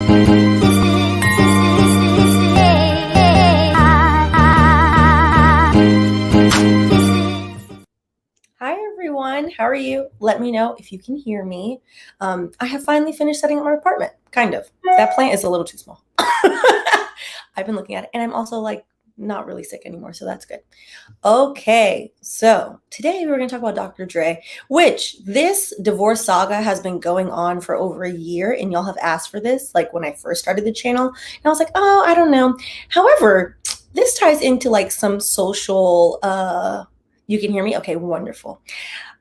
How are you? Let me know if you can hear me. I have finally finished setting up my apartment, kind of. That plant is a little too small. I've been looking at it, and I'm also like not really sick anymore, so that's good. Okay, so today we're going to talk about Dr. Dre, which this divorce saga has been going on for over a year, and y'all have asked for this, like when I first started the channel, and I was like, oh, I don't know. However, this ties into like some social, you can hear me? Okay, wonderful.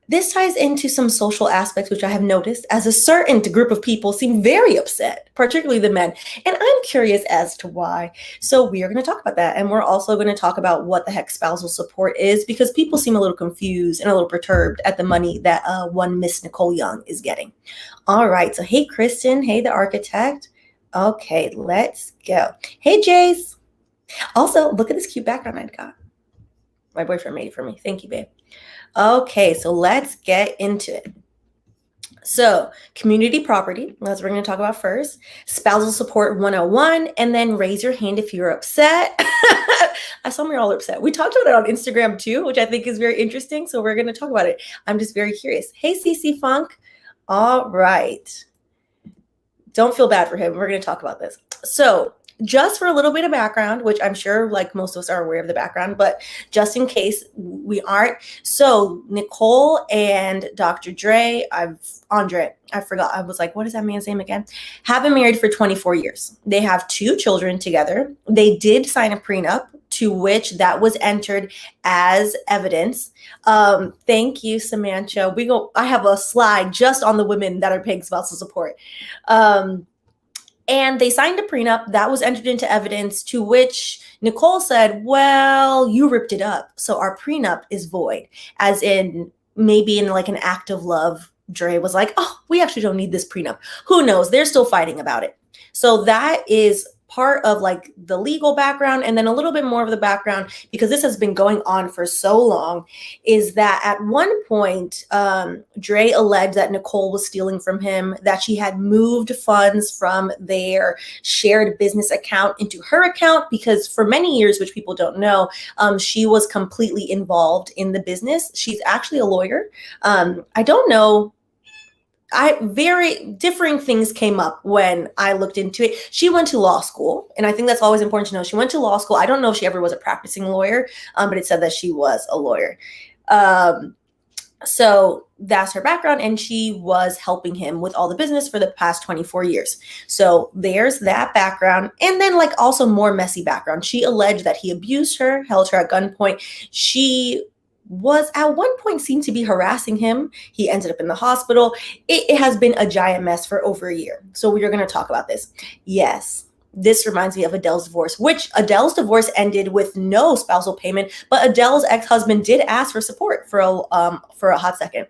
This ties into some social aspects, which I have noticed as a certain group of people seem very upset, particularly the men. And I'm curious as to why. So we are going to talk about that. And we're also going to talk about what the heck spousal support is, because people seem a little confused and a little perturbed at the money that one Miss Nicole Young is getting. All right. So, hey, Kristen. Hey, the architect. Okay, let's go. Hey, Jace. Also, look at this cute background I got. My boyfriend made it for me. Thank you, babe. Okay, so let's get into it. So community property, that's what we're going to talk about first. Spousal support 101, and then raise your hand if you're upset. I saw you're all upset. We talked about it on Instagram too, which I think is very interesting. So we're going to talk about it. I'm just very curious. Hey, CC Funk. All right. Don't feel bad for him. We're going to talk about this. So just for a little bit of background, which I'm sure like most of us are aware of the background, but just in case we aren't. So Nicole and Dr. Dre, I forgot. I was like, what is that man's name again? Have been married for 24 years. They have 2 children together. They did sign a prenup to which that was entered as evidence. Thank you, Samantha. I have a slide just on the women that are paying spousal support. And they signed a prenup that was entered into evidence, to which Nicole said, well, you ripped it up. So our prenup is void, as in maybe in like an act of love. Dre was like, oh, we actually don't need this prenup. Who knows? They're still fighting about it. So that is part of like the legal background, and then a little bit more of the background, because this has been going on for so long, is that at one point, Dre alleged that Nicole was stealing from him, that she had moved funds from their shared business account into her account, because for many years, which people don't know, she was completely involved in the business. She's actually a lawyer. I don't know. Very differing things came up when I looked into it. She went to law school, and I think that's always important to know. She went to law school. I don't know if she ever was a practicing lawyer, but it said that she was a lawyer. So that's her background, and she was helping him with all the business for the past 24 years. So there's that background. And then like also more messy background. She alleged that he abused her, held her at gunpoint. She was at one point seen to be harassing him. He ended up in the hospital. It has been a giant mess for over a year. So we are going to talk about this. Yes, this reminds me of Adele's divorce, which Adele's divorce ended with no spousal payment, but Adele's ex-husband did ask for support for a hot second.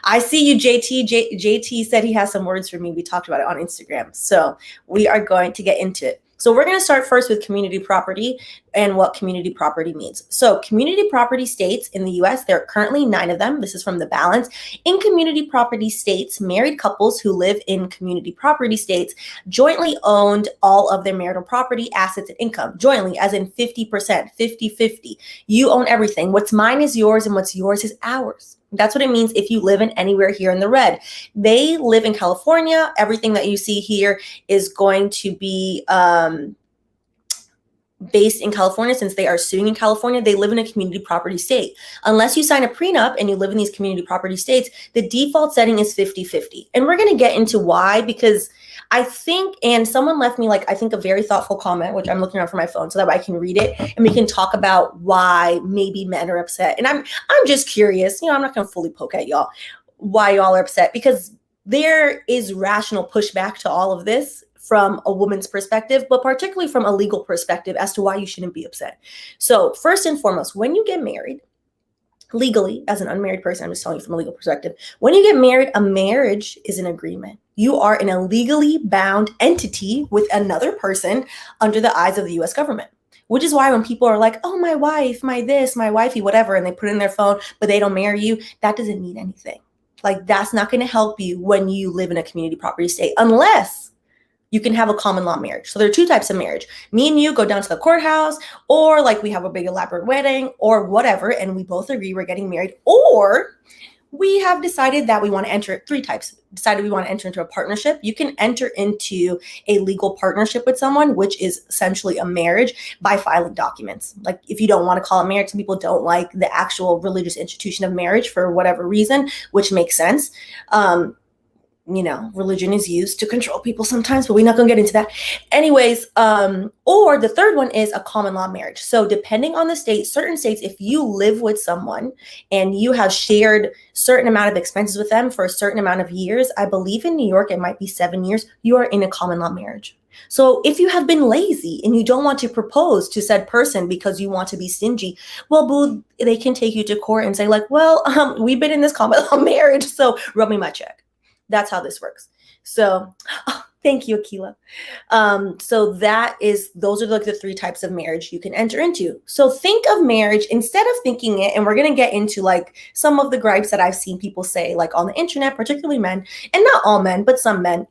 I see you, JT. JT said he has some words for me. We talked about it on Instagram. So we are going to get into it. So we're going to start first with community property and what community property means. So community property states in the US, there are currently 9 of them. This is from the balance. In community property states, married couples who live in community property states jointly owned all of their marital property, assets, and income. Jointly, as in 50%, 50-50. You own everything. What's mine is yours, and what's yours is ours. That's what it means if you live in anywhere here in the red. They live in California. Everything that you see here is going to be based in California, since they are suing in California. They live in a community property state. Unless you sign a prenup and you live in these community property states, the default setting is 50-50. And we're going to get into why, because I think, and someone left me like, I think a very thoughtful comment, which I'm looking around for my phone so that I can read it and we can talk about why maybe men are upset. And I'm just curious, I'm not going to fully poke at y'all why y'all are upset, because there is rational pushback to all of this from a woman's perspective, but particularly from a legal perspective as to why you shouldn't be upset. So first and foremost, when you get married, legally, as an unmarried person, I'm just telling you from a legal perspective, when you get married, a marriage is an agreement. You are in a legally bound entity with another person under the eyes of the US government, which is why when people are like, oh, my wife, my this, my wifey, whatever, and they put it in their phone, but they don't marry you, that doesn't mean anything. Like, that's not going to help you when you live in a community property state, unless you can have a common law marriage. So there are two types of marriage. Me and you go down to the courthouse, or like we have a big elaborate wedding or whatever, and we both agree we're getting married, or we have decided that we want to enter three types. Decided we want to enter into a partnership. You can enter into a legal partnership with someone, which is essentially a marriage, by filing documents. Like if you don't want to call it marriage, some people don't like the actual religious institution of marriage for whatever reason, which makes sense. Religion is used to control people sometimes, but we're not going to get into that. Anyways, or the third one is a common law marriage. So depending on the state, certain states, if you live with someone and you have shared certain amount of expenses with them for a certain amount of years, I believe in New York, it might be 7 years, you are in a common law marriage. So if you have been lazy and you don't want to propose to said person because you want to be stingy, well, boo, they can take you to court and say like, well, we've been in this common law marriage, so rub me my check. That's how this works. So, thank you, Akila. So those are like the three types of marriage you can enter into. So think of marriage instead of thinking it, and we're going to get into like some of the gripes that I've seen people say, like on the internet, particularly men, and not all men, but some men,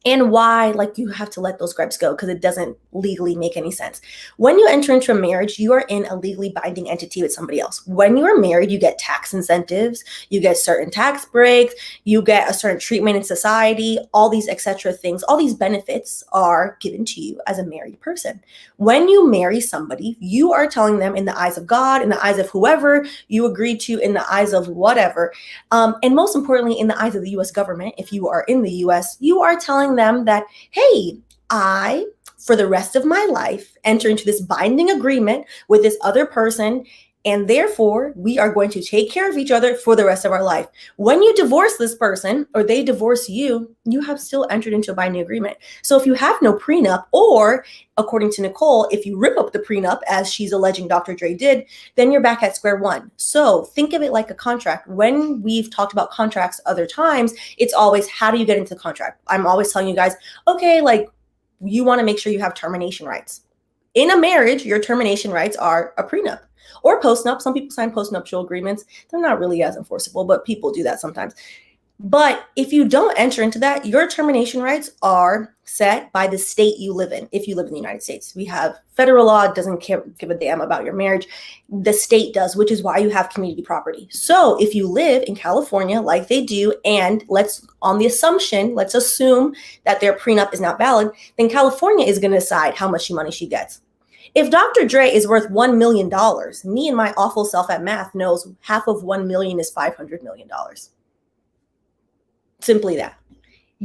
and why like you have to let those gripes go because it doesn't legally make any sense. When you enter into a marriage, you are in a legally binding entity with somebody else. When you are married, you get tax incentives, you get certain tax breaks, you get a certain treatment in society, all these etc. things, all these benefits are given to you as a married person. When you marry somebody, you are telling them in the eyes of God, in the eyes of whoever you agreed to, in the eyes of whatever, and most importantly, in the eyes of the U.S. government, if you are in the U.S., you are telling them that, hey, I, for the rest of my life, enter into this binding agreement with this other person, and therefore we are going to take care of each other for the rest of our life. When you divorce this person or they divorce you, you have still entered into a binding agreement. So if you have no prenup, or according to Nicole, if you rip up the prenup, as she's alleging Dr. Dre did, then you're back at square one. So think of it like a contract. When we've talked about contracts other times, it's always, how do you get into the contract? I'm always telling you guys, okay, like you want to make sure you have termination rights. In a marriage, your termination rights are a prenup or postnup. Some people sign postnuptial agreements. They're not really as enforceable, but people do that sometimes. But if you don't enter into that, your termination rights are set by the state you live in. If you live in the United States, we have federal law, doesn't give a damn about your marriage. The state does, which is why you have community property. So if you live in California like they do, and let's assume that their prenup is not valid, then California is going to decide how much money she gets. If Dr. Dre is worth $1 million, me and my awful self at math knows half of 1 million is $500 million. Simply that.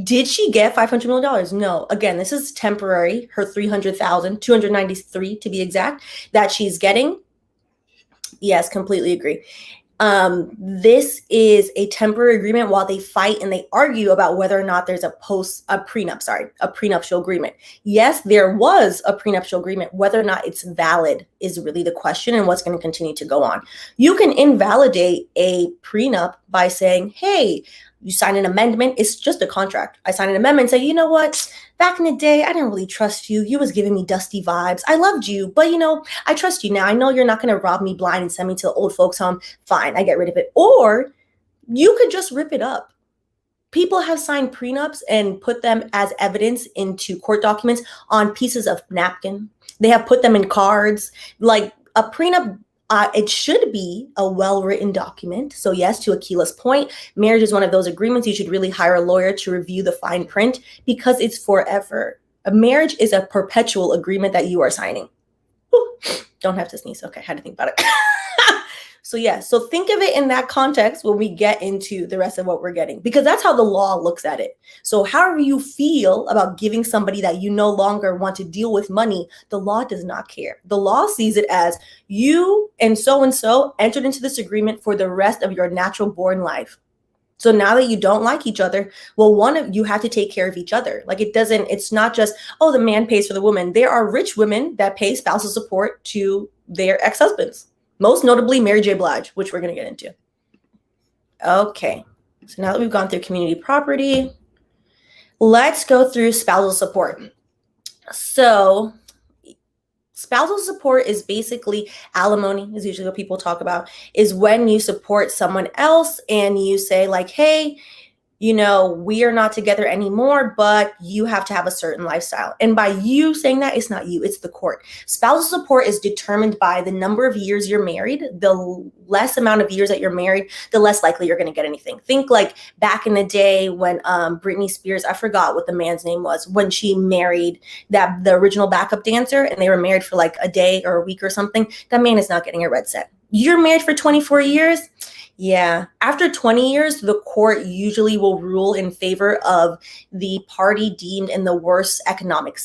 Did she get $500 million? No. Again, this is temporary. Her 300,000, 293 to be exact, that she's getting. Yes, completely agree. This is a temporary agreement while they fight and they argue about whether or not there's a prenuptial agreement. Yes, there was a prenuptial agreement. Whether or not it's valid is really the question, and what's going to continue to go on. You can invalidate a prenup by saying, hey, you sign an amendment. It's just a contract. I sign an amendment and say, you know what? Back in the day, I didn't really trust you. You was giving me dusty vibes. I loved you, but I trust you now. I know you're not going to rob me blind and send me to the old folks home. Fine, I get rid of it. Or you could just rip it up. People have signed prenups and put them as evidence into court documents on pieces of napkin. They have put them in cards. Like a prenup, it should be a well-written document. So yes, to Akila's point, marriage is one of those agreements. You should really hire a lawyer to review the fine print because it's forever. A marriage is a perpetual agreement that you are signing. Whew, don't have to sneeze. Okay, I had to think about it. So yeah, so think of it in that context when we get into the rest of what we're getting, because that's how the law looks at it. So however you feel about giving somebody that you no longer want to deal with money, the law does not care. The law sees it as you and so entered into this agreement for the rest of your natural born life. So now that you don't like each other, well, one of you have to take care of each other. Like it's not just, oh, the man pays for the woman. There are rich women that pay spousal support to their ex-husbands. Most notably, Mary J. Blige, which we're going to get into. Okay, so now that we've gone through community property, let's go through spousal support. So spousal support is basically alimony, is usually what people talk about, is when you support someone else and you say like, hey, we are not together anymore, but you have to have a certain lifestyle. And by you saying that, it's not you, it's the court. Spousal support is determined by the number of years you're married. The less amount of years that you're married, the less likely you're going to get anything. Think like back in the day when Britney Spears, I forgot what the man's name was, when she married the original backup dancer, and they were married for like a day or a week or something. That man is not getting a red set. You're married for 24 years. Yeah. After 20 years, the court usually will rule in favor of the party deemed in the worst economic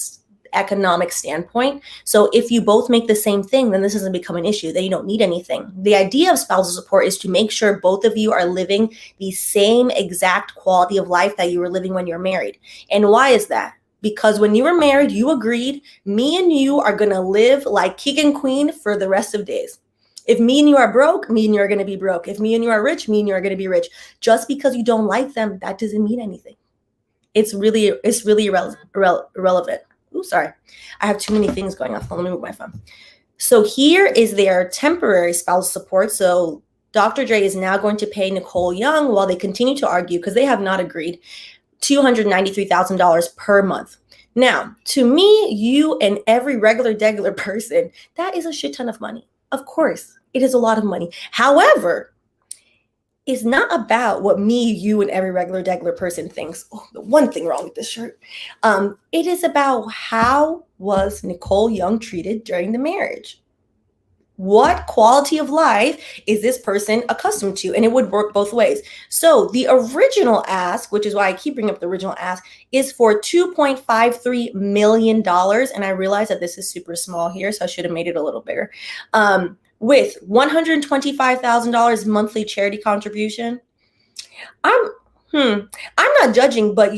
standpoint. So if you both make the same thing, then this doesn't become an issue. Then you don't need anything. The idea of spousal support is to make sure both of you are living the same exact quality of life that you were living when you're married. And why is that? Because when you were married, you agreed, me and you are going to live like king and queen for the rest of days. If me and you are broke, me and you are going to be broke. If me and you are rich, me and you are going to be rich. Just because you don't like them, that doesn't mean anything. It's really irrelevant. Ooh, sorry. I have too many things going on. Let me move my phone. So here is their temporary spousal support. So Dr. Dre is now going to pay Nicole Young, while they continue to argue, because they have not agreed, $293,000 per month. Now, to me, you and every regular person, that is a shit ton of money. Of course, it is a lot of money. However, it's not about what me, you, and every regular person thinks. Oh, the one thing wrong with this shirt. It is about how was Nicole Young treated during the marriage? What quality of life is this person accustomed to? And it would work both ways. So the original ask, which is why I keep bringing up the original ask, is for $2.53 million. And I realize that this is super small here, so I should have made it a little bigger. With $125,000 monthly charity contribution. I'm not judging, but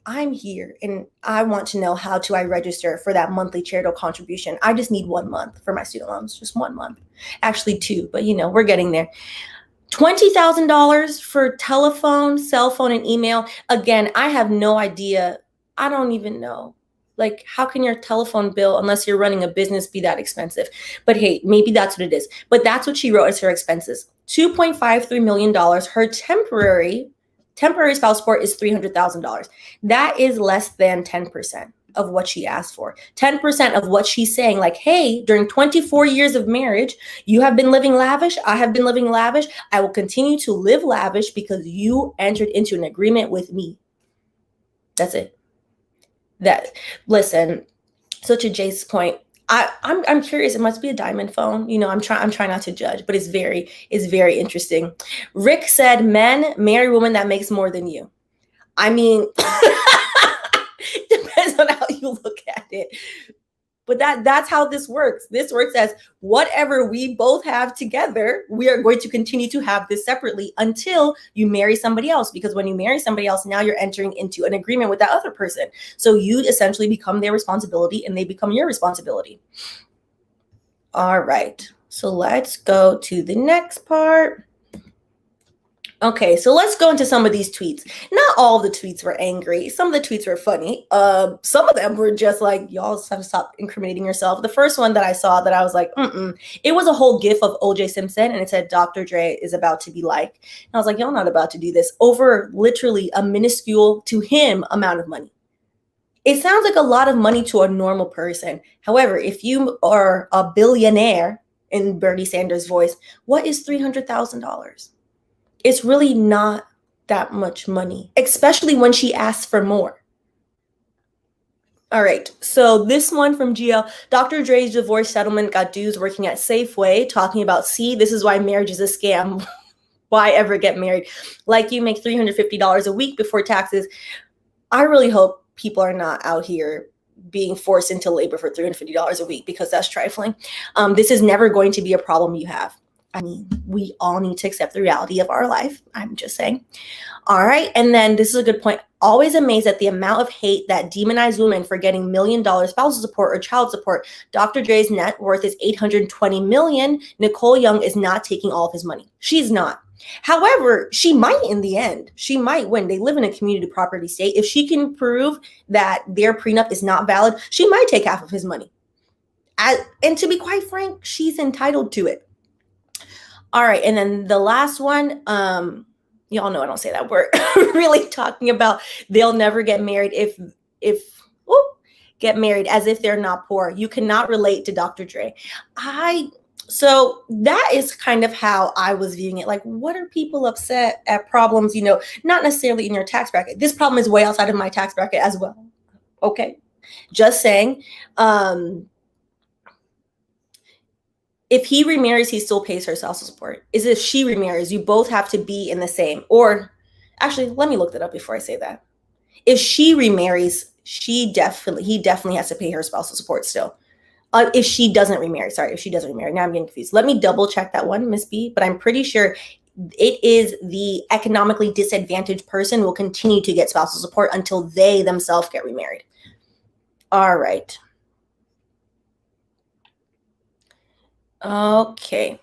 I'm here and I want to know how I register for that monthly charitable contribution. I just need 1 month for my student loans, just 1 month, actually 2, but we're getting there. $20,000 for telephone, cell phone, and email. Again, I have no idea. I don't even know. Like, how can your telephone bill, unless you're running a business, be that expensive? But hey, maybe that's what it is. But that's what she wrote as her expenses. $2.53 million. Her temporary spousal support is $300,000. That is less than 10% of what she asked for. 10% of what she's saying, like, hey, during 24 years of marriage, you have been living lavish. I have been living lavish. I will continue to live lavish because you entered into an agreement with me. That's it. Listen, so to Jay's point, I'm curious. It must be a diamond phone. I'm trying not to judge, but it's very interesting. Rick said, men marry women that makes more than you. I mean, depends on how you look at it. But that's how this works. This works as whatever we both have together, we are going to continue to have this separately until you marry somebody else. Because when you marry somebody else, now you're entering into an agreement with that other person. So you essentially become their responsibility and they become your responsibility. All right. So let's go to the next part. Okay, so let's go into some of these tweets. Not all of the tweets were angry. Some of the tweets were funny. Some of them were just like, y'all have to stop incriminating yourself. The first one that I saw that I was like, it was a whole gif of OJ Simpson, and it said, Dr. Dre is about to be like. And I was like, y'all not about to do this over literally a minuscule to him amount of money. It sounds like a lot of money to a normal person. However, if you are a billionaire, in Bernie Sanders' voice, what is $300,000? It's really not that much money, especially when she asks for more. All right, so this one from GL, Dr. Dre's divorce settlement got dudes working at Safeway talking about, see, this is why marriage is a scam. Why ever get married? Like, you make $350 a week before taxes. I really hope people are not out here being forced into labor for $350 a week, because that's trifling. This is never going to be a problem you have. I mean, we all need to accept the reality of our life. I'm just saying. All right. And then this is a good point. Always amazed at the amount of hate that demonize women for getting $1 million spousal support or child support. Dr. Dre's net worth is $820 million. Nicole Young is not taking all of his money. She's not. However, she might in the end. She might win. They live in a community property state. If she can prove that their prenup is not valid, she might take half of his money. And to be quite frank, she's entitled to it. All right. And then the last one, y'all know I don't say that word, really talking about they'll never get married get married as if they're not poor. You cannot relate to Dr. Dre. So that is kind of how I was viewing it. Like, what are people upset at problems, not necessarily in your tax bracket? This problem is way outside of my tax bracket as well. Okay. Just saying. If he remarries, he still pays her spousal support. Is if she remarries, you both have to be in the same. Or actually, let me look that up before I say that. If she remarries, he definitely has to pay her spousal support still. If she doesn't remarry, now I'm getting confused. Let me double check that one, Miss B, but I'm pretty sure it is the economically disadvantaged person will continue to get spousal support until they themselves get remarried. All right. Okay.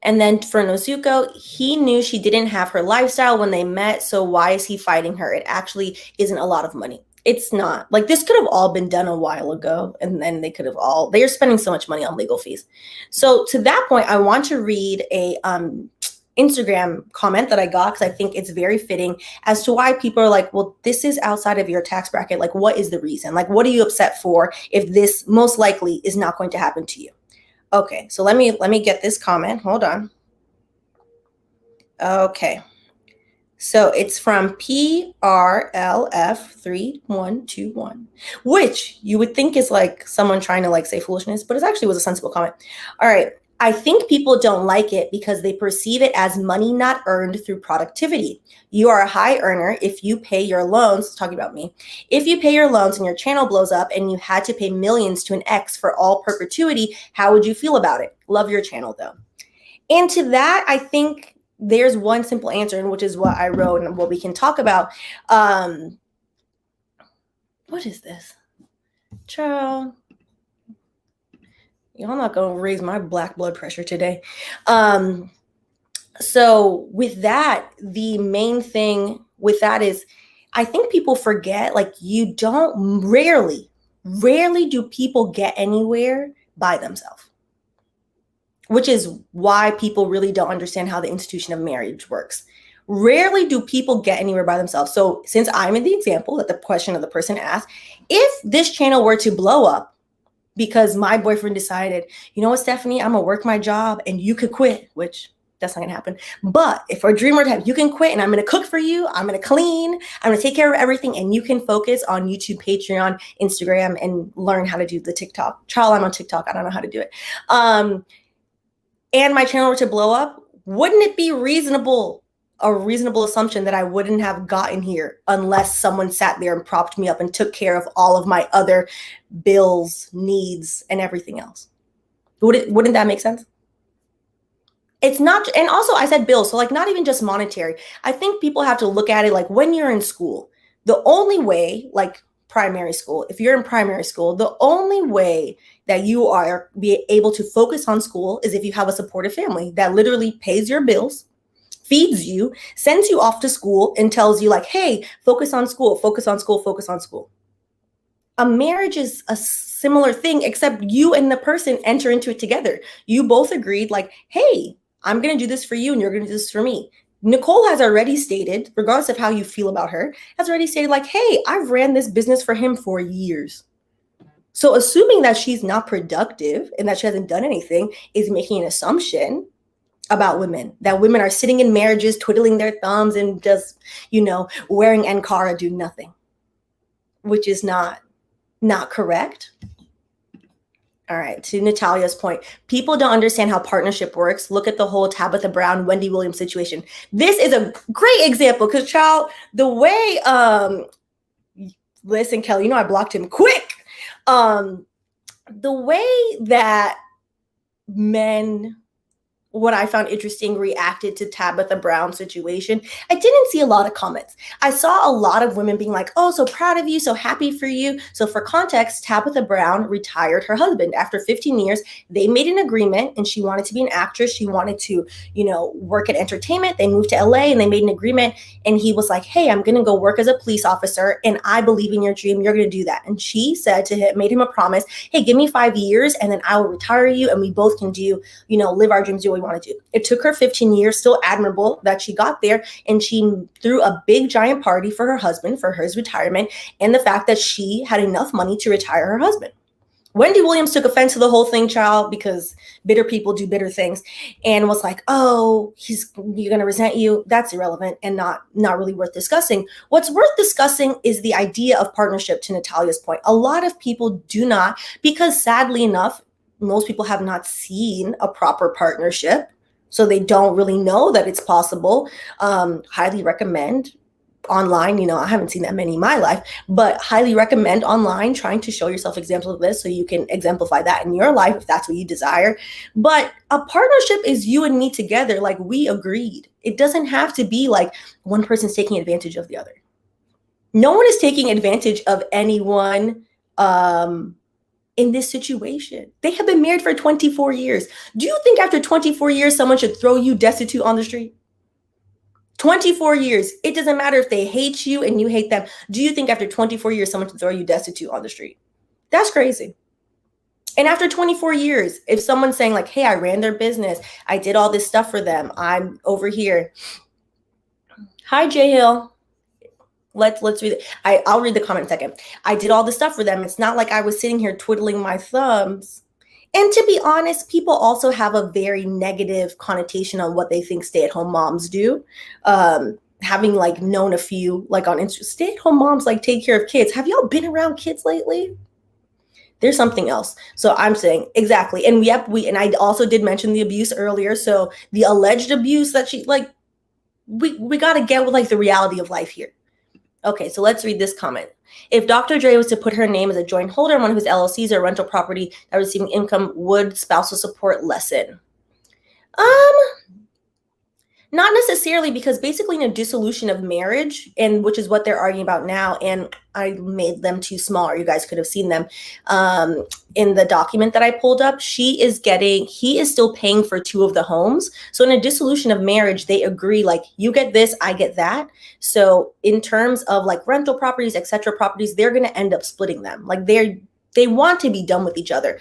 And then for Nozuko, he knew she didn't have her lifestyle when they met, so why is he fighting her? It actually isn't a lot of money. It's not. Like, this could have all been done a while ago, and then they're spending so much money on legal fees. So to that point, I want to read a Instagram comment that I got, because I think it's very fitting as to why people are like, well, this is outside of your tax bracket. Like, what is the reason? Like, what are you upset for if this most likely is not going to happen to you? Okay, so let me get this comment. Hold on. Okay. So it's from PRLF3121, which you would think is like someone trying to like say foolishness, but it actually was a sensible comment. All right. I think people don't like it because they perceive it as money not earned through productivity. You are a high earner if you pay your loans, talking about me, if you pay your loans and your channel blows up and you had to pay millions to an ex for all perpetuity, how would you feel about it? Love your channel though. And to that, I think there's one simple answer, and which is what I wrote and what we can talk about. What is this? Child. Y'all not going to raise my black blood pressure today. So with that, the main thing with that is I think people forget, like, rarely do people get anywhere by themselves, which is why people really don't understand how the institution of marriage works. Rarely do people get anywhere by themselves. So since I'm in the example that the question of the person asked, if this channel were to blow up, because my boyfriend decided, you know what, Stephanie, I'm gonna work my job and you could quit, which that's not gonna happen. But if our dream were to happen, you can quit and I'm gonna cook for you, I'm gonna clean, I'm gonna take care of everything, and you can focus on YouTube, Patreon, Instagram, and learn how to do the TikTok. Child, I'm on TikTok, I don't know how to do it. And my channel were to blow up, wouldn't it be a reasonable assumption that I wouldn't have gotten here unless someone sat there and propped me up and took care of all of my other bills, needs, and everything else? Wouldn't that make sense? It's not, and also I said bills, so like not even just monetary. I think people have to look at it like when you're in school, the only way, like primary school, if you're in primary school, the only way that you are be able to focus on school is if you have a supportive family that literally pays your bills, feeds you, sends you off to school, and tells you like, hey, focus on school, focus on school, focus on school. A marriage is a similar thing, except you and the person enter into it together. You both agreed like, hey, I'm going to do this for you and you're going to do this for me. Nicole has already stated, regardless of how you feel about her, has already stated like, hey, I've ran this business for him for years. So assuming that she's not productive and that she hasn't done anything is making an assumption about women, that women are sitting in marriages, twiddling their thumbs and just, wearing Ankara, do nothing, which is not correct. All right, to Natalia's point, people don't understand how partnership works. Look at the whole Tabitha Brown, Wendy Williams situation. This is a great example because, child, the way, listen, Kelly, I blocked him quick. The way that men, what I found interesting, reacted to Tabitha Brown's situation, I didn't see a lot of comments. I saw a lot of women being like, oh, so proud of you, so happy for you. So for context, Tabitha Brown retired her husband. After 15 years, they made an agreement and she wanted to be an actress. She wanted to, work at entertainment. They moved to LA and they made an agreement. And he was like, hey, I'm going to go work as a police officer and I believe in your dream. You're going to do that. And she said to him, made him a promise, hey, give me 5 years and then I will retire you and we both can do, live our dreams, do what we want to do. It took her 15 years, still admirable that she got there. And she threw a big giant party for her husband, for his retirement, and the fact that she had enough money to retire her husband. Wendy Williams took offense to the whole thing, child, because bitter people do bitter things, and was like, oh, you're going to resent you. That's irrelevant and not really worth discussing. What's worth discussing is the idea of partnership, to Natalia's point. A lot of people do not, because sadly enough, most people have not seen a proper partnership, so they don't really know that it's possible. Highly recommend online, I haven't seen that many in my life, but highly recommend online trying to show yourself examples of this so you can exemplify that in your life if that's what you desire. But a partnership is you and me together, like we agreed. It doesn't have to be like one person's taking advantage of the other. No one is taking advantage of anyone in this situation. They have been married for 24 years. Do you think after 24 years someone should throw you destitute on the street? 24 years. It doesn't matter if they hate you and you hate them. Do you think after 24 years, someone should throw you destitute on the street? That's crazy. And after 24 years, if someone's saying like, hey, I ran their business, I did all this stuff for them, I'm over here. Hi, Jay Hill. Let's read it. I'll read the comment in a second. I did all this stuff for them. It's not like I was sitting here twiddling my thumbs. And to be honest, people also have a very negative connotation on what they think stay-at-home moms do. Having like known a few like on Insta, stay-at-home moms like take care of kids. Have y'all been around kids lately? There's something else. So I'm saying exactly. And and I also did mention the abuse earlier. So the alleged abuse that she like, we got to get with like the reality of life here. Okay, so let's read this comment. If Dr. Dre was to put her name as a joint holder in one of his LLCs or rental property that was receiving income, would spousal support lessen? Not necessarily, because basically in a dissolution of marriage, and which is what they're arguing about now, and I made them too small, or you guys could have seen them in the document that I pulled up. He is still paying for 2 of the homes. So in a dissolution of marriage, they agree like you get this, I get that. So in terms of like rental properties, etc. properties, they're going to end up splitting them. Like they want to be done with each other.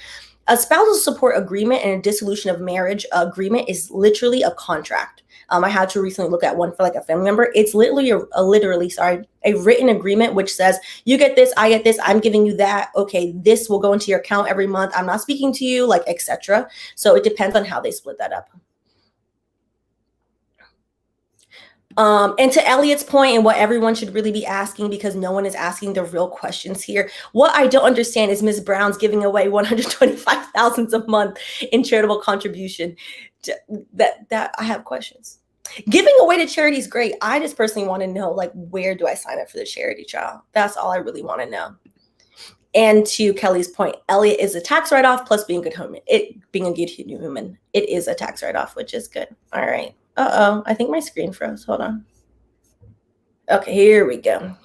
A spousal support agreement and a dissolution of marriage agreement is literally a contract. I had to recently look at one for like a family member. It's literally a written agreement which says you get this, I get this, I'm giving you that. Okay, this will go into your account every month. I'm not speaking to you, like etc. So it depends on how they split that up. And to Elliot's point, and what everyone should really be asking, because no one is asking the real questions here. What I don't understand is Ms. Brown's giving away $125,000 a month in charitable contribution. That I have questions. Giving away to charity is great. I just personally want to know, like, where do I sign up for the charity, child? That's all I really want to know. And to Kelly's point, Elliot is a tax write-off plus being a good human. Being a good human. It is a tax write-off, which is good. All right. Uh-oh, I think my screen froze. Hold on. Okay, here we go.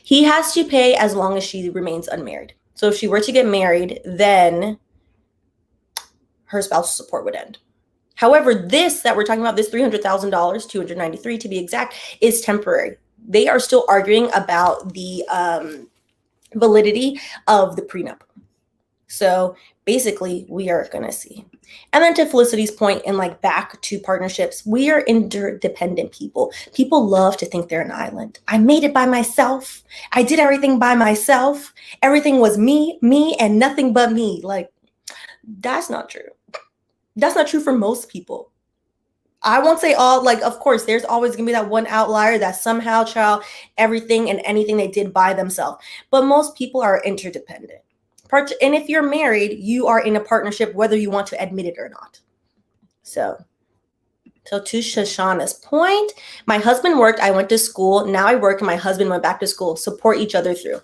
He has to pay as long as she remains unmarried. So if she were to get married, then her spousal support would end. However, this that we're talking about, this $300,000, $293 to be exact, is temporary. They are still arguing about the validity of the prenup. So basically, we are going to see. And then to Felicity's point, and like back to partnerships, we are interdependent people. People love to think they're an island. I made it by myself. I did everything by myself. Everything was me, and nothing but me. Like, that's not true. That's not true for most people. I won't say all, like, of course, there's always going to be that one outlier that somehow, child, everything and anything they did by themselves. But most people are interdependent. And if you're married, you are in a partnership, whether you want to admit it or not. So to Shoshana's point, my husband worked, I went to school. Now I work and my husband went back to school. Support each other through.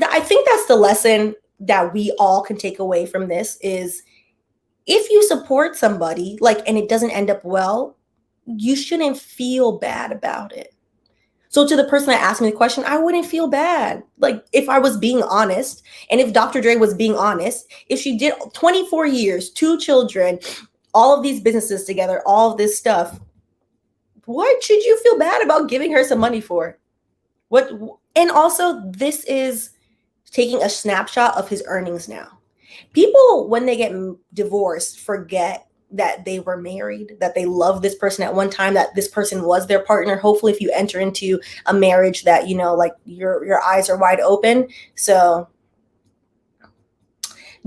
I think that's the lesson that we all can take away from this is if you support somebody, like, and it doesn't end up well, you shouldn't feel bad about it. So to the person that asked me the question, I wouldn't feel bad. Like if I was being honest, and if Dr. Dre was being honest, if she did 24 years, 2 children, all of these businesses together, all of this stuff, what should you feel bad about giving her some money for? What? And also, this is taking a snapshot of his earnings now. People, when they get divorced, forget that they were married, that they loved this person at one time, that this person was their partner. Hopefully, if you enter into a marriage that, like your eyes are wide open. So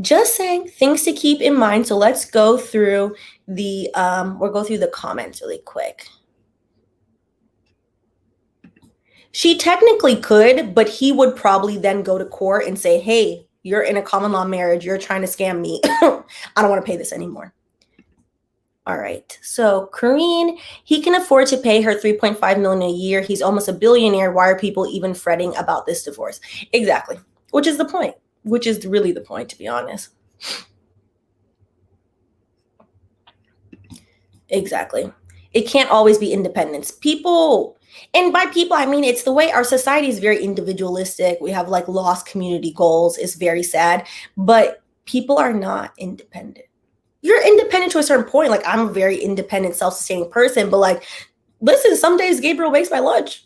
just saying, things to keep in mind. So let's go through we'll go through the comments really quick. She technically could, but he would probably then go to court and say, hey, you're in a common law marriage. You're trying to scam me. I don't want to pay this anymore. All right. So Kareen, he can afford to pay her $3.5 million a year. He's almost a billionaire. Why are people even fretting about this divorce? Exactly. Which is the point, which is really the point, to be honest. Exactly. It can't always be independence. People, and by people, I mean, it's the way our society is very individualistic. We have like lost community goals. It's very sad, but people are not independent. You're independent to a certain point. Like, I'm a very independent, self-sustaining person, but like, listen, some days Gabriel makes my lunch.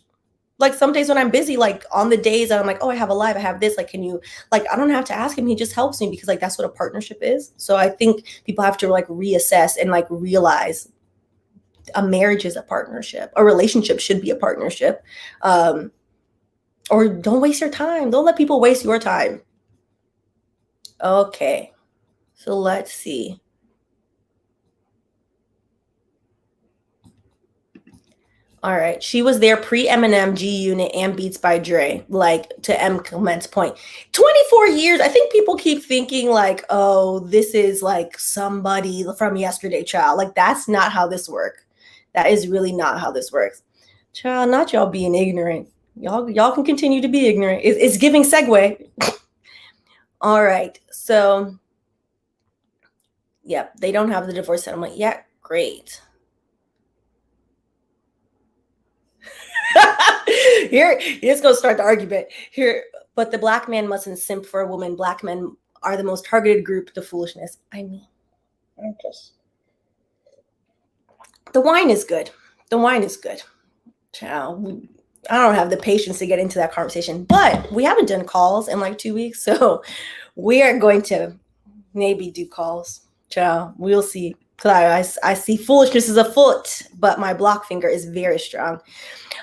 Like some days when I'm busy, like on the days that I'm like, oh, I have a life, I have this, like, can you, like, I don't have to ask him. He just helps me because like, that's what a partnership is. So I think people have to like reassess and like realize a marriage is a partnership. A relationship should be a partnership. Or don't waste your time. Don't let people waste your time. Okay. So let's see. All right. She was there pre-Eminem, G-Unit, and Beats by Dre, like to M. Clement's point. 24 years. I think people keep thinking like, oh, this is like somebody from yesterday, child. Like, that's not how this works. That is really not how this works. Child, not y'all being ignorant. Y'all can continue to be ignorant. It's giving segue. All right. So, yep, they don't have the divorce settlement yet. Great. Here's gonna start the argument here. But the black man mustn't simp for a woman. Black men are the most targeted group. The foolishness. I mean, the wine is good. The wine is good. Child, I don't have the patience to get into that conversation. But we haven't done calls in like 2 weeks, so we are going to maybe do calls. Child, we'll see. Because I see foolishness is afoot, but my block finger is very strong.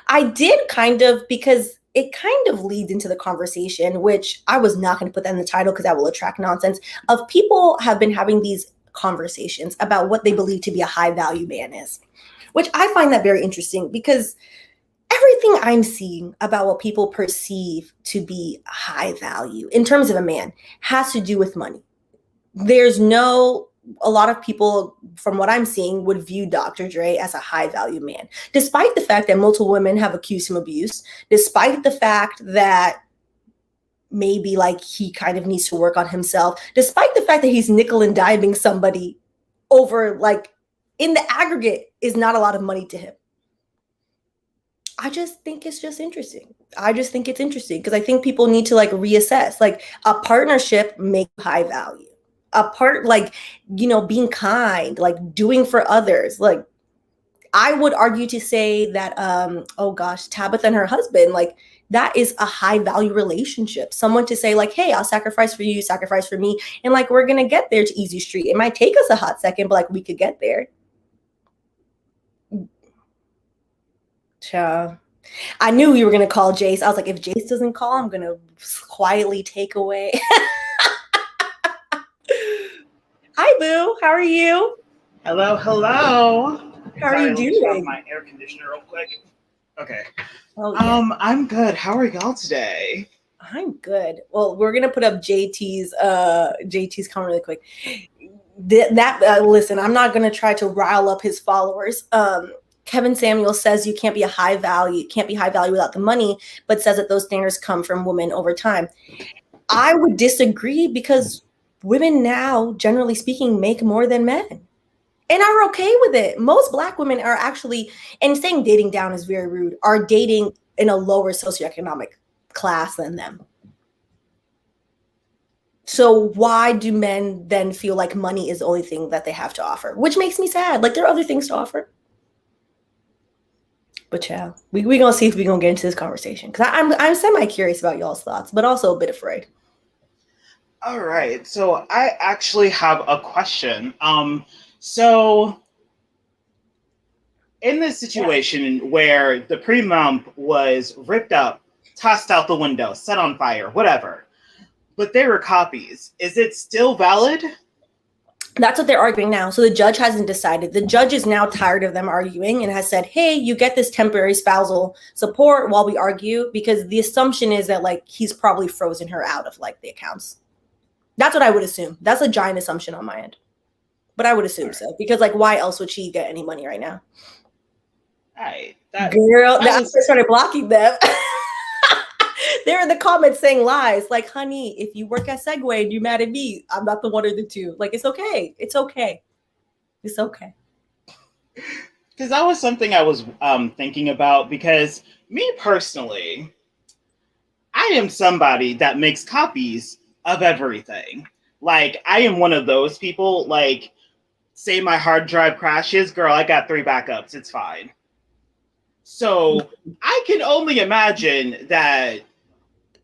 I did kind of, because it kind of leads into the conversation, which I was not going to put that in the title because that will attract nonsense, of people have been having these conversations about what they believe to be a high value man is, which I find that very interesting because everything I'm seeing about what people perceive to be high value in terms of a man has to do with money. A lot of people, from what I'm seeing, would view Dr. Dre as a high value man, despite the fact that multiple women have accused him of abuse, despite the fact that maybe like he kind of needs to work on himself, despite the fact that he's nickel and diming somebody over, like, in the aggregate is not a lot of money to him. I just think it's just interesting. I just think it's interesting because I think people need to like reassess, like a partnership makes high value. Like, being kind, like doing for others. Like, I would argue to say that, Tabitha and her husband, like, that is a high value relationship. Someone to say like, hey, I'll sacrifice for you, sacrifice for me. And like, we're going to get there to Easy Street. It might take us a hot second, but like, we could get there. Ciao. I knew you were going to call Jace. I was like, if Jace doesn't call, I'm going to quietly take away. Hi, Boo. How are you? Hello. How are you doing? Turn off my air conditioner real quick. Okay. Oh, yeah. I'm good. How are y'all today? I'm good. Well, we're gonna put up JT's comment really quick. Listen, I'm not gonna try to rile up his followers. Kevin Samuel says you can't be high value without the money, but says that those standards come from women over time. I would disagree because women now, generally speaking, make more than men and are okay with it. Most Black women are actually, and saying dating down is very rude, are dating in a lower socioeconomic class than them. So why do men then feel like money is the only thing that they have to offer? Which makes me sad. Like, there are other things to offer. But yeah, we're going to see if we're going to get into this conversation. Because I'm semi-curious about y'all's thoughts, but also a bit afraid. All right. So I actually have a question. So, in this situation where the pre-mump was ripped up, tossed out the window, set on fire, whatever, but there were copies, is it still valid? That's what they're arguing now. So the judge hasn't decided. The judge is now tired of them arguing and has said, hey, you get this temporary spousal support while we argue, because the assumption is that like he's probably frozen her out of like the accounts. That's what I would assume. That's a giant assumption on my end. But I would assume so, because like why else would she get any money right now? Girl, I started blocking them. They're in the comments saying lies. Like, honey, if you work at Segway and you're mad at me, I'm not the one or the two. Like, it's okay. It's okay. It's okay. Because that was something I was thinking about, because me personally, I am somebody that makes copies of everything. Like, I am one of those people, like, say my hard drive crashes, girl, I got 3 backups. It's fine. So I can only imagine that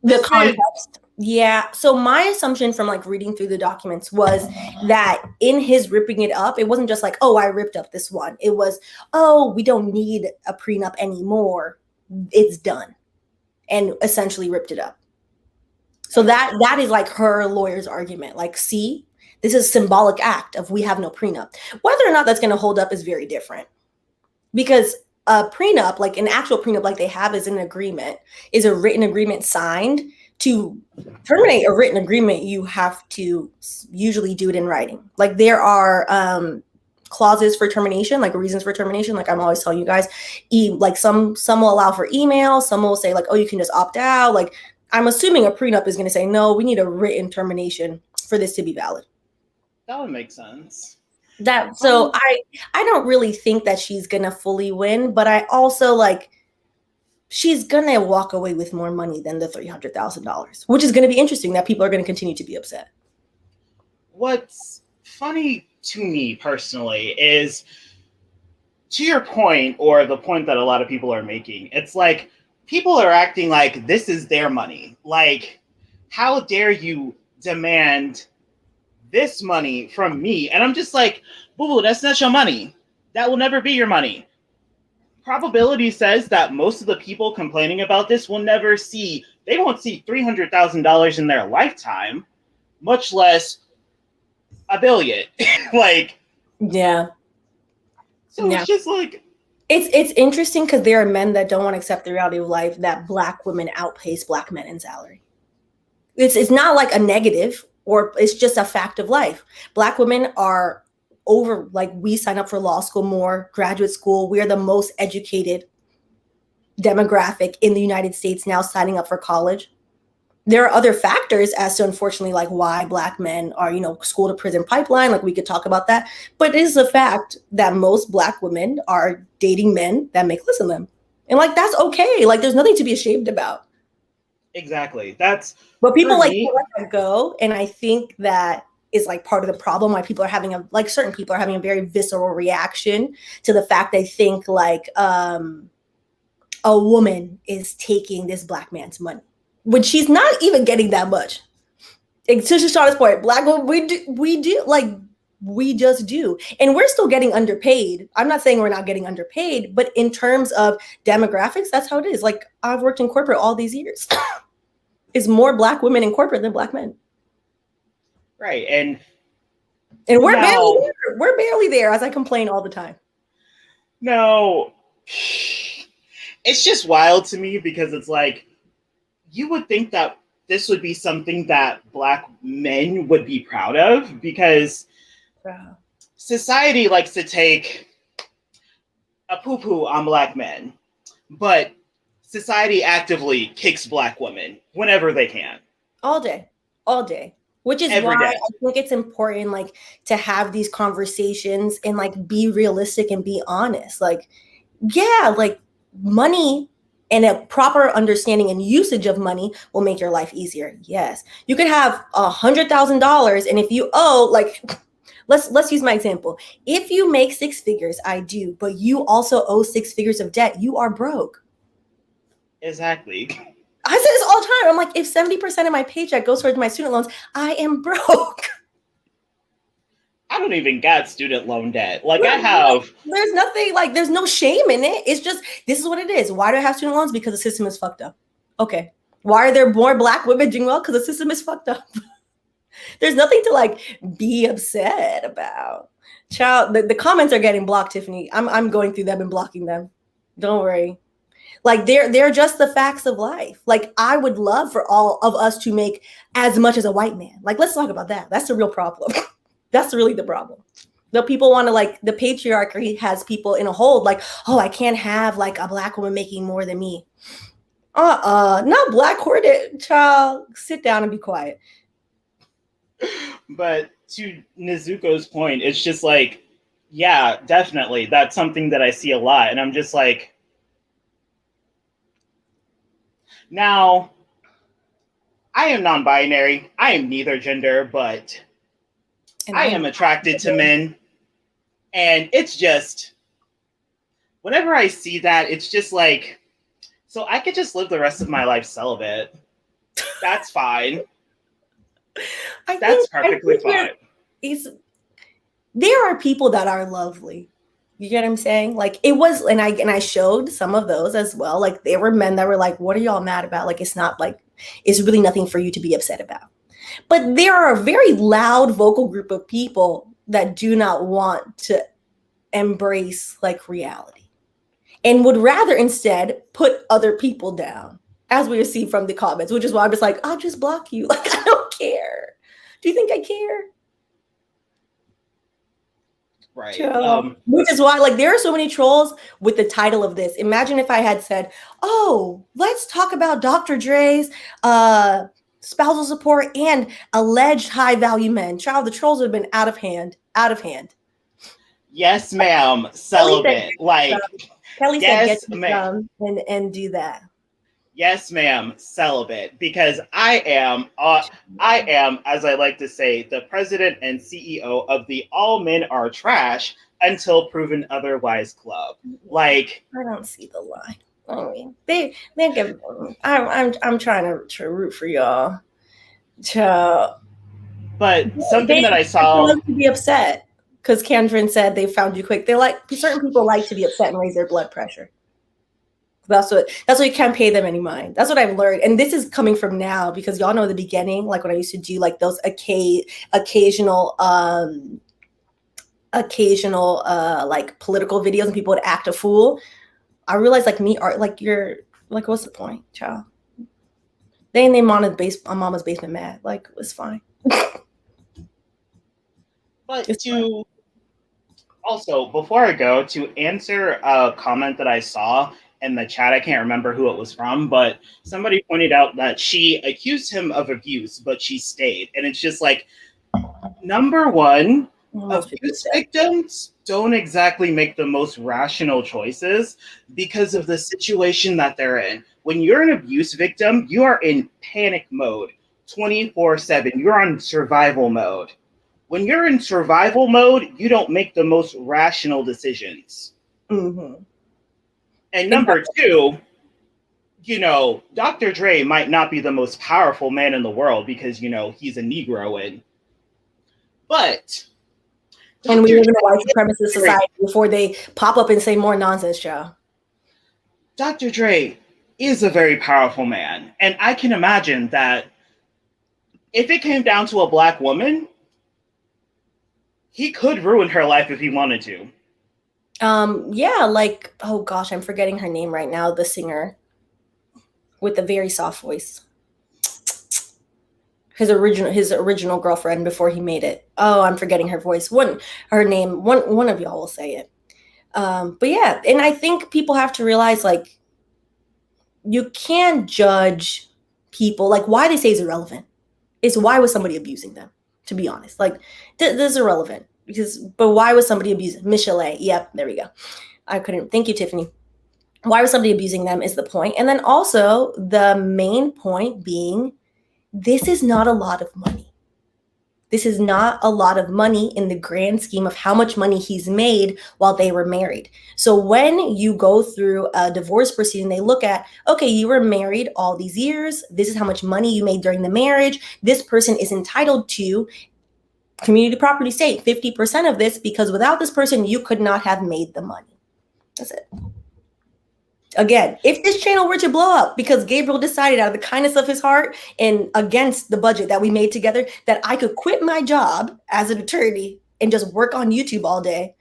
the context. Yeah. So my assumption from like reading through the documents was that in his ripping it up, it wasn't just like, oh, I ripped up this one. It was, oh, we don't need a prenup anymore. It's done. And essentially ripped it up. So that is like her lawyer's argument. Like, see, this is a symbolic act of we have no prenup. Whether or not that's going to hold up is very different. Because a prenup, like an actual prenup like they have, is an agreement, is a written agreement signed. To terminate a written agreement, you have to usually do it in writing. Like there are clauses for termination, like reasons for termination. Like I'm always telling you guys, like some will allow for email, some will say like, oh, you can just opt out. Like I'm assuming a prenup is going to say, no, we need a written termination for this to be valid. That would make sense. So I don't really think that she's gonna fully win, but I also like she's gonna walk away with more money than the $300,000, which is gonna be interesting. That people are gonna continue to be upset. What's funny to me personally is, to your point, or the point that a lot of people are making, it's like people are acting like this is their money. Like, how dare you demand this money from me? And I'm just like, boo-boo, that's not your money. That will never be your money. Probability says that most of the people complaining about this will never see, they won't see $300,000 in their lifetime, much less $1 billion. Like, yeah. So yeah. It's just like, it's interesting because there are men that don't want to accept the reality of life that Black women outpace Black men in salary. It's not like a negative, or it's just a fact of life. Black women are over, like we sign up for law school more, graduate school. We are the most educated demographic in the United States now signing up for college. There are other factors as to, unfortunately, like why Black men are, school to prison pipeline. Like we could talk about that. But it is a fact that most Black women are dating men that make less than them. And like, that's okay. Like there's nothing to be ashamed about. Exactly. But people like to let that go. And I think that is like part of the problem why people are having certain people are having a very visceral reaction to the fact they think like a woman is taking this Black man's money when she's not even getting that much. And to Shauna's point, Black women, we just do. And we're still getting underpaid. I'm not saying we're not getting underpaid, but in terms of demographics, that's how it is. Like I've worked in corporate all these years. Is more Black women in corporate than Black men. Right. And we're barely there, as I complain all the time. No, it's just wild to me because it's like, you would think that this would be something that Black men would be proud of, because society likes to take a poo-poo on Black men, but society actively kicks Black women whenever they can. All day. Which is why I think it's important, like, to have these conversations and like be realistic and be honest. Like, yeah, like money and a proper understanding and usage of money will make your life easier. Yes, you could have $100,000, and if you owe, like, let's use my example. If you make 6 figures, I do, but you also owe 6 figures of debt, you are broke. Exactly. I say this all the time. I'm like, if 70% of my paycheck goes towards my student loans, I am broke. I I don't even got student loan debt. Like I have. There's nothing like, there's no shame in it. It's just, this is what it is. Why do I have student loans? Because the system is fucked up. Okay. Why are there more Black women doing well? Because the system is fucked up. There's nothing to like be upset about. Child, the comments are getting blocked, Tiffany. I'm going through them and blocking them. Don't worry. Like they're just the facts of life. Like I would love for all of us to make as much as a white man. Like let's talk about that. That's the real problem. That's really the problem. The people want to like, the patriarchy has people in a hold like, oh, I can't have like a Black woman making more than me. Not Black hoarded. Child, sit down and be quiet. But to Nezuko's point, it's just like, yeah, definitely. That's something that I see a lot. And I'm just like, now, I am non-binary. I am neither gender, but I am attracted to men. And it's just, whenever I see that, it's just like, so I could just live the rest of my life celibate. That's fine. That's perfectly fine. There are people that are lovely. You get what I'm saying? Like it was, and I showed some of those as well. Like there were men that were like, what are y'all mad about? Like it's not like, it's really nothing for you to be upset about. But there are a very loud vocal group of people that do not want to embrace like reality and would rather instead put other people down, as we see from the comments, which is why I'm just like, I'll just block you. Like, I don't care. Do you think I care? Right. Which is why, like, there are so many trolls with the title of this. Imagine if I had said, oh, let's talk about Dr. Dre's spousal support and alleged high value men. Child, the trolls have been out of hand. Yes, ma'am. Celibate. Like, Kelly said, get ma'am. And do that. Yes, ma'am, celibate, because I am, as I like to say, the president and CEO of the All Men Are Trash Until Proven Otherwise club. Like, I don't see the line. I mean, they give. I'm trying to root for y'all. But something that I saw, like to be upset because Kendron said they found you quick. They're like, certain people like to be upset and raise their blood pressure. That's what you can't pay them any mind. That's what I've learned. And this is coming from now because y'all know the beginning, like when I used to do like those occasional like political videos and people would act a fool. I realized like me art, like you're like, what's the point, child? They ain't named on Mama's Basement mad. Like it's fine. But also, before I go, to answer a comment that I saw in the chat, I can't remember who it was from, but somebody pointed out that she accused him of abuse, but she stayed. And it's just like, number one, abuse victims don't exactly make the most rational choices because of the situation that they're in. When you're an abuse victim, you are in panic mode 24/7. You're on survival mode. When you're in survival mode, you don't make the most rational decisions. Mm-hmm. And number two, Dr. Dre might not be the most powerful man in the world because, he's a Negro. And we live in a white supremacist society before they pop up and say more nonsense, child. Dr. Dre is a very powerful man. And I can imagine that if it came down to a Black woman, he could ruin her life if he wanted to. Yeah, like, oh gosh, I'm forgetting her name right now, the singer with the very soft voice. His original girlfriend before he made it. Oh, I'm forgetting her voice. Her name. One of y'all will say it. But yeah, and I think people have to realize like you can't judge people like why they say is irrelevant. It's why was somebody abusing them? To be honest, like this is irrelevant but why was somebody abusing Michelle? Yep, there we go. I couldn't. Thank you, Tiffany. Why was somebody abusing them is the point, and then also the main point being. This is not a lot of money. This is not a lot of money in the grand scheme of how much money he's made while they were married. So when you go through a divorce proceeding, they look at, okay, you were married all these years. This is how much money you made during the marriage. This person is entitled to community property state 50% of this, because without this person, you could not have made the money. That's it. Again, if this channel were to blow up because Gabriel decided out of the kindness of his heart and against the budget that we made together that I could quit my job as an attorney and just work on YouTube all day,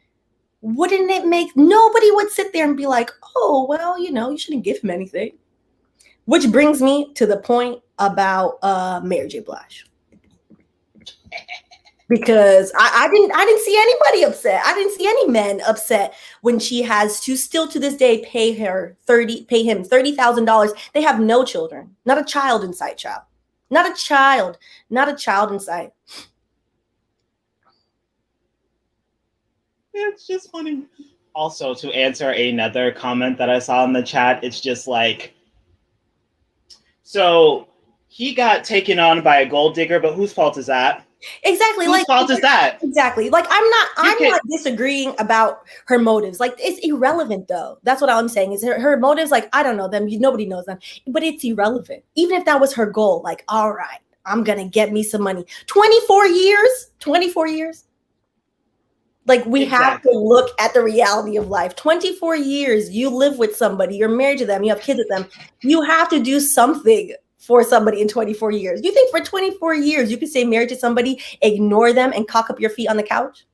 wouldn't it make, nobody would sit there and be like, oh, well, you shouldn't give him anything. Which brings me to the point about Mary J. Blige. Because I didn't see anybody upset. I didn't see any men upset when she has to still to this day pay him $30,000. They have no children, not a child in sight, child. Not a child in sight. It's just funny. Also, to answer another comment that I saw in the chat, it's just like, so he got taken on by a gold digger, but whose fault is that? Exactly. Whose fault is that? Exactly. Like I'm not disagreeing about her motives. Like it's irrelevant though. That's what I'm saying is her motives. Like, I don't know them. Nobody knows them, but it's irrelevant. Even if that was her goal, like, all right, I'm going to get me some money. 24 years. Like we have to look at the reality of life. 24 years, you live with somebody, you're married to them, you have kids with them. You have to do something for somebody in 24 years. You think for 24 years, you could stay married to somebody, ignore them, and cock up your feet on the couch?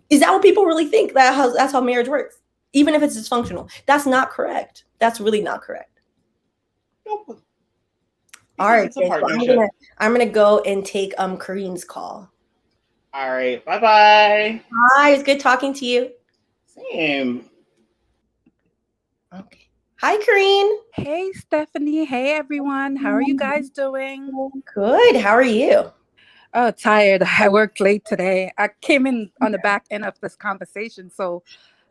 Is that what people really think? That's how marriage works? Even if it's dysfunctional. That's not correct. That's really not correct. Nope. All right, so I'm gonna go and take Kareen's call. All right, bye-bye. Hi, it's good talking to you. Same. Okay. Hi, Kareen. Hey, Stephanie. Hey, everyone. How are you guys doing? Good. How are you? Oh, tired. I worked late today. I came in on the back end of this conversation, so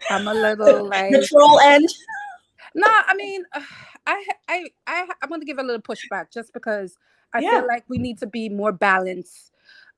I'm a little like the troll end. No, I mean, I'm going to give a little pushback just because I feel like we need to be more balanced.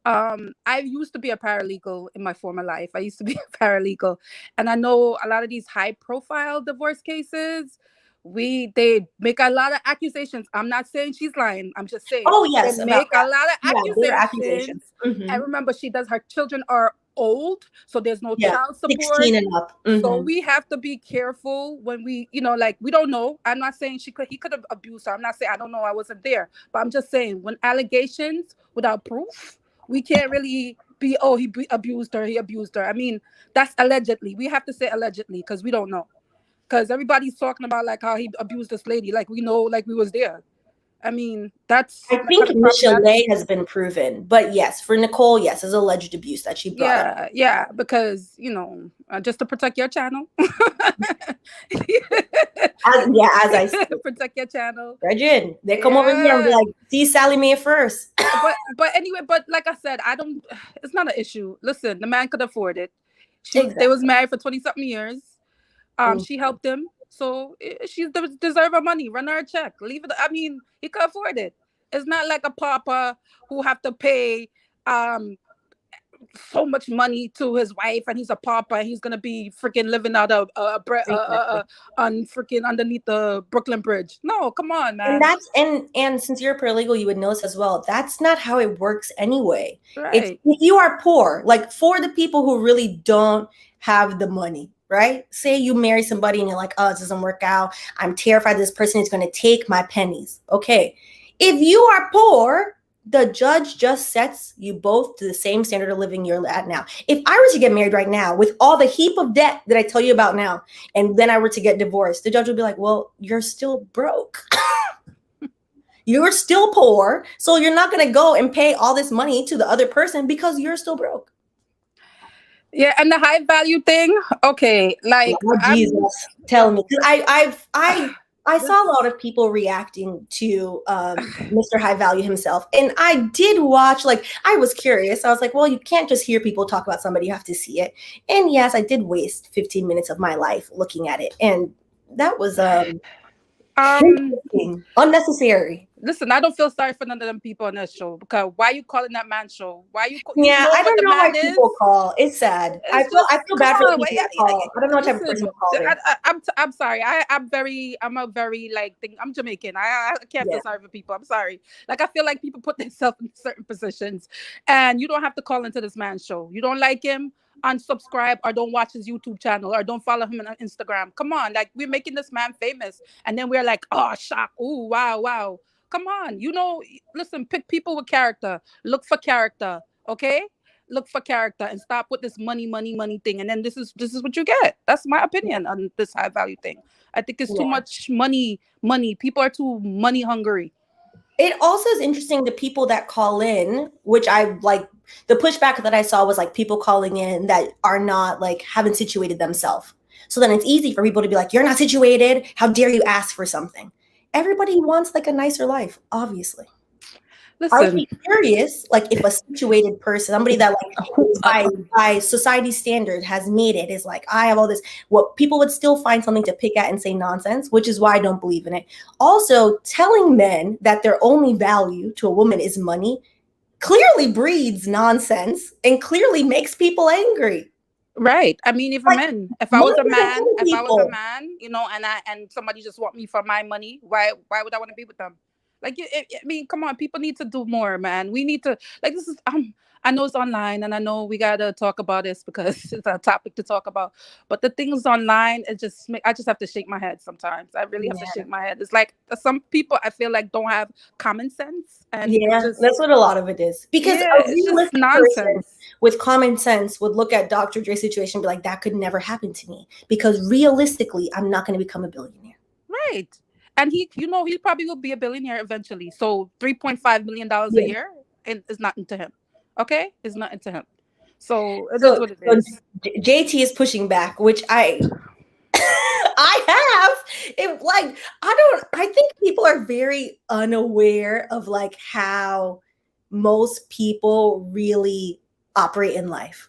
I used to be a paralegal in my former life. I used to be a paralegal, and I know a lot of these high-profile divorce cases. They make a lot of accusations. I'm not saying she's lying. I'm just saying. Oh yes, they make a lot of accusations. Mm-hmm. And remember, her children are old, so there's no child support. 16 and up. Mm-hmm. So we have to be careful when we don't know. I'm not saying he could have abused her. I'm not saying I don't know. I wasn't there, but I'm just saying when allegations without proof, we can't really be he abused her. He abused her. I mean, that's allegedly. We have to say allegedly because we don't know. Because everybody's talking about like how he abused this lady, like we know, like we was there. I mean, that's. I think Michelle has been proven, but yes, for Nicole, yes, is alleged abuse that she brought up. Yeah, because just to protect your channel. as I said, protect your channel. Regin, they come over here and be like, "See Sally Mae first." but anyway, but like I said, it's not an issue. Listen, the man could afford it. They was married for 20-something years. She helped him, so she deserve her money. Run her a check. Leave it. I mean, he could afford it. It's not like a papa who have to pay so much money to his wife, and he's a papa, and he's gonna be freaking living out of on freaking underneath the Brooklyn Bridge. No, come on, man. And since you're a paralegal, you would know this as well. That's not how it works anyway. Right. If you are poor, like for the people who really don't have the money. Right? Say you marry somebody and you're like, oh, it doesn't work out. I'm terrified this person is going to take my pennies. Okay. If you are poor, the judge just sets you both to the same standard of living you're at now. If I were to get married right now with all the heap of debt that I tell you about now, and then I were to get divorced, the judge would be like, well, you're still broke. You're still poor. So you're not going to go and pay all this money to the other person because you're still broke. Yeah, and the high value thing. Okay, like Jesus, tell me. I saw a lot of people reacting to Mr. High Value himself, and I did watch. Like, I was curious. I was like, well, you can't just hear people talk about somebody; you have to see it. And yes, I did waste 15 minutes of my life looking at it, and that was Unnecessary. Listen, I don't feel sorry for none of them people on that show, because why you calling that man show? Why you? Yeah, know I what don't the know why man people is? call. It's sad. I It's feel just, bad for come the on, people that call. I don't know what type of person listen, called it. I'm sorry. I'm a very like thing. I'm Jamaican. I can't feel sorry for people. I'm sorry. Like, I feel like people put themselves in certain positions, and you don't have to call into this man's show. You don't like him, unsubscribe, or don't watch his YouTube channel, or don't follow him on Instagram. Come on, like, we're making this man famous, and then we're like, oh, shock, ooh, wow. Come on, listen, pick people with character. Look for character, okay? Look for character, and stop with this money thing. And then this is what you get. That's my opinion on this high value thing. I think it's too much money. People are too money hungry. It also is interesting, the people that call in, which I like, the pushback that I saw was like people calling in that are not like, haven't situated themselves. So then it's easy for people to be like, you're not situated. How dare you ask for something? Everybody wants like a nicer life, obviously. Listen, I would be curious, like, if a situated person, somebody that like by society standard has made it, is like, I have all this, what people would still find something to pick at and say nonsense, which is why I don't believe in it. Also, telling men that their only value to a woman is money clearly breeds nonsense and clearly makes people angry. Right. I mean, if I was a man, and somebody just want me for my money, why would I want to be with them? Like, I mean, come on, people need to do more, man. We need to, like, this is, I know it's online, and I know we got to talk about this because it's a topic to talk about, but the things online, I just have to shake my head sometimes. I really have to shake my head. It's like, some people I feel like don't have common sense. And that's what a lot of it is. Because a realistic person with common sense would look at Dr. Dre's situation and be like, that could never happen to me, because realistically, I'm not going to become a billionaire. Right. And he probably will be a billionaire eventually. So $3.5 million a year is nothing to him. Okay? It's nothing to him. So it is what it is. JT is pushing back, which I have. It, like, I think people are very unaware of like how most people really operate in life.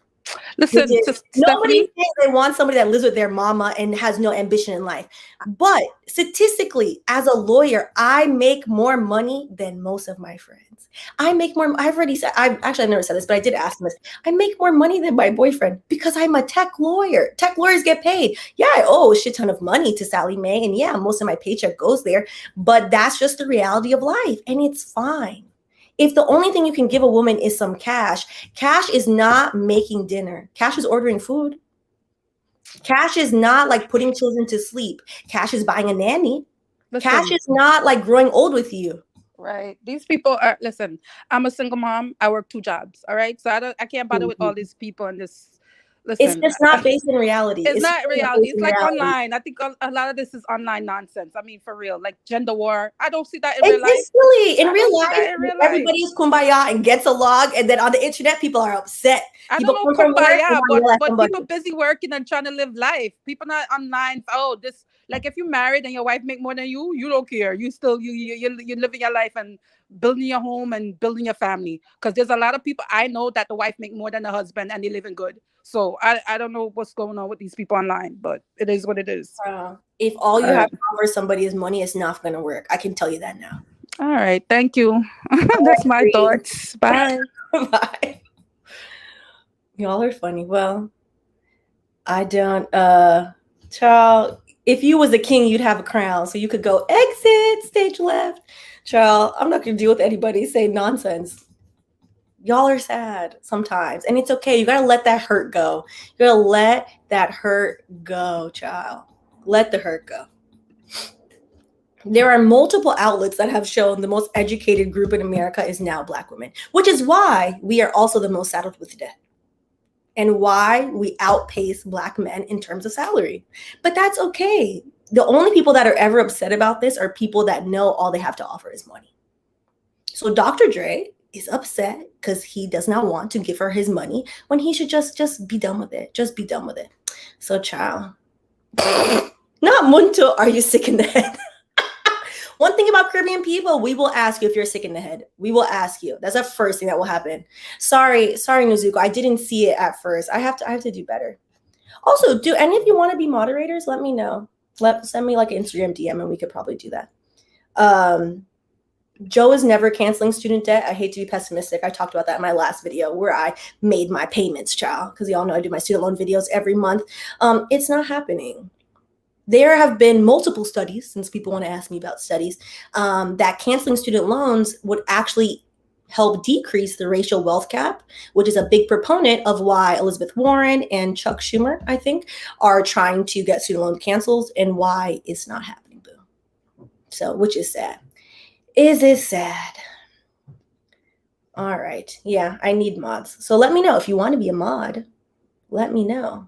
Listen, nobody thinks they want somebody that lives with their mama and has no ambition in life. But statistically, as a lawyer, I make more money than most of my friends. I make more. I've already said, I've never said this, but I did ask them this. I make more money than my boyfriend because I'm a tech lawyer. Tech lawyers get paid. Yeah, I owe a shit ton of money to Sally Mae. And yeah, most of my paycheck goes there. But that's just the reality of life. And it's fine. If the only thing you can give a woman is some cash is not making dinner. Cash is ordering food. Cash is not like putting children to sleep. Cash is buying a nanny. Cash is not like growing old with you. Right. These people are, listen, I'm a single mom. I work 2 jobs. All right. So I can't bother with all these people and this. Listen, it's just not based in reality. It's not reality. It's like online. I think a lot of this is online nonsense. I mean, for real, like gender war. I don't see that in real life. It's silly. In real life, everybody is kumbaya and gets along, and then on the internet, people are upset. I don't know kumbaya, but people busy working and trying to live life. People not online. Oh, this, like, if you married and your wife make more than you don't care. You still you're living your life and building your home and building your family. Because there's a lot of people I know that the wife make more than the husband and they living good. So I don't know what's going on with these people online, but it is what it is. If all you have to offer somebody is money, it's not going to work. I can tell you that now. All right. Thank you. That's my thoughts. Bye. Bye. Y'all are funny. Well, I don't, child, if you was a king, you'd have a crown. So you could go exit, stage left. Child, I'm not going to deal with anybody saying nonsense. Y'all are sad sometimes, and it's okay. You got to let that hurt go. You got to let that hurt go, child. Let the hurt go. There are multiple outlets that have shown the most educated group in America is now Black women, which is why we are also the most saddled with debt and why we outpace Black men in terms of salary. But that's okay. The only people that are ever upset about this are people that know all they have to offer is money. So Dr. Dre is upset because he does not want to give her his money when he should just be done with it. Just be done with it. So, child, not Muntu, are you sick in the head? One thing about Caribbean people, we will ask you if you're sick in the head. We will ask you. That's the first thing that will happen. Sorry, Nezuko. I didn't see it at first. I have to do better. Also, do any of you want to be moderators? Let me know. Send me like an Instagram DM and we could probably do that. Joe is never canceling student debt. I hate to be pessimistic. I talked about that in my last video where I made my payments, child, because y'all know I do my student loan videos every month. It's not happening. There have been multiple studies, since people want to ask me about studies, that canceling student loans would actually help decrease the racial wealth gap, which is a big proponent of why Elizabeth Warren and Chuck Schumer, I think, are trying to get student loan canceled and why it's not happening, boo. So, which is sad. Is it sad? All right. Yeah, I need mods. So let me know if you want to be a mod. Let me know.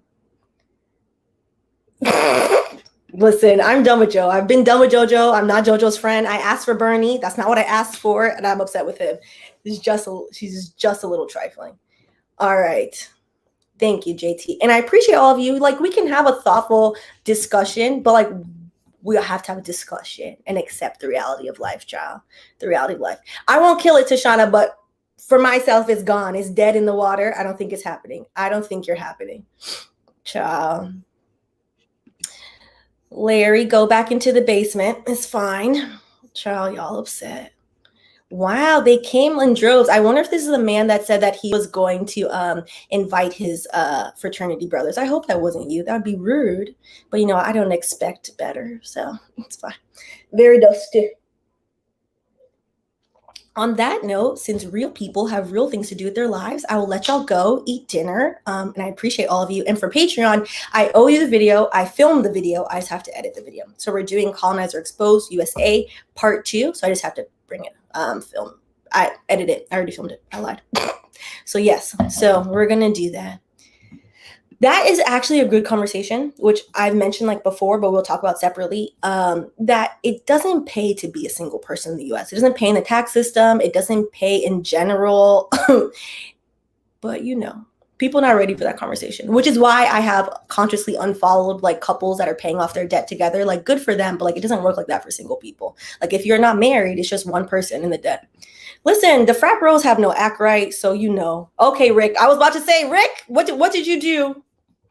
Listen, I'm done with Joe. I've been done with JoJo. I'm not JoJo's friend. I asked for Bernie. That's not what I asked for, and I'm upset with him. She's just a little trifling. All right. Thank you, JT. And I appreciate all of you. Like, we can have a thoughtful discussion, but like, we have to have a discussion and accept the reality of life, child. The reality of life. I won't kill it, Tashana, but for myself, it's gone. It's dead in the water. I don't think it's happening. I don't think you're happening. Child. Larry, go back into the basement. It's fine. Child, y'all upset. Wow, they came in droves. I wonder if this is the man that said that he was going to invite his fraternity brothers. I hope that wasn't you. That would be rude. But, you know, I don't expect better. So it's fine. Very dusty. On that note, since real people have real things to do with their lives, I will let y'all go eat dinner. And I appreciate all of you. And for Patreon, I owe you the video. I filmed the video. I just have to edit the video. So we're doing Colonizer Exposed USA Part 2. So I just have to bring it, film. I edited it. I already filmed it. I lied. So yes. So we're going to do that. That is actually a good conversation, which I've mentioned like before, but we'll talk about separately, that it doesn't pay to be a single person in the US. It doesn't pay in the tax system. It doesn't pay in general. But, you know, people are not ready for that conversation, which is why I have consciously unfollowed like couples that are paying off their debt together. Like, good for them, but like it doesn't work like that for single people. Like, if you're not married, it's just one person in the debt. Listen, the frat bros have no act right, so you know. Okay, Rick, I was about to say, Rick, what did you do?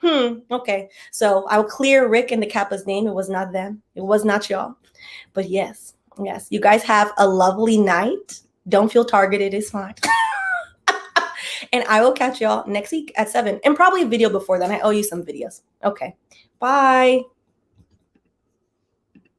Okay. So I'll clear Rick and the Kappa's name. It was not them. It was not y'all. But yes, you guys have a lovely night. Don't feel targeted. It's fine. And I will catch y'all next week at 7 and probably a video before then. I owe you some videos. Okay. Bye.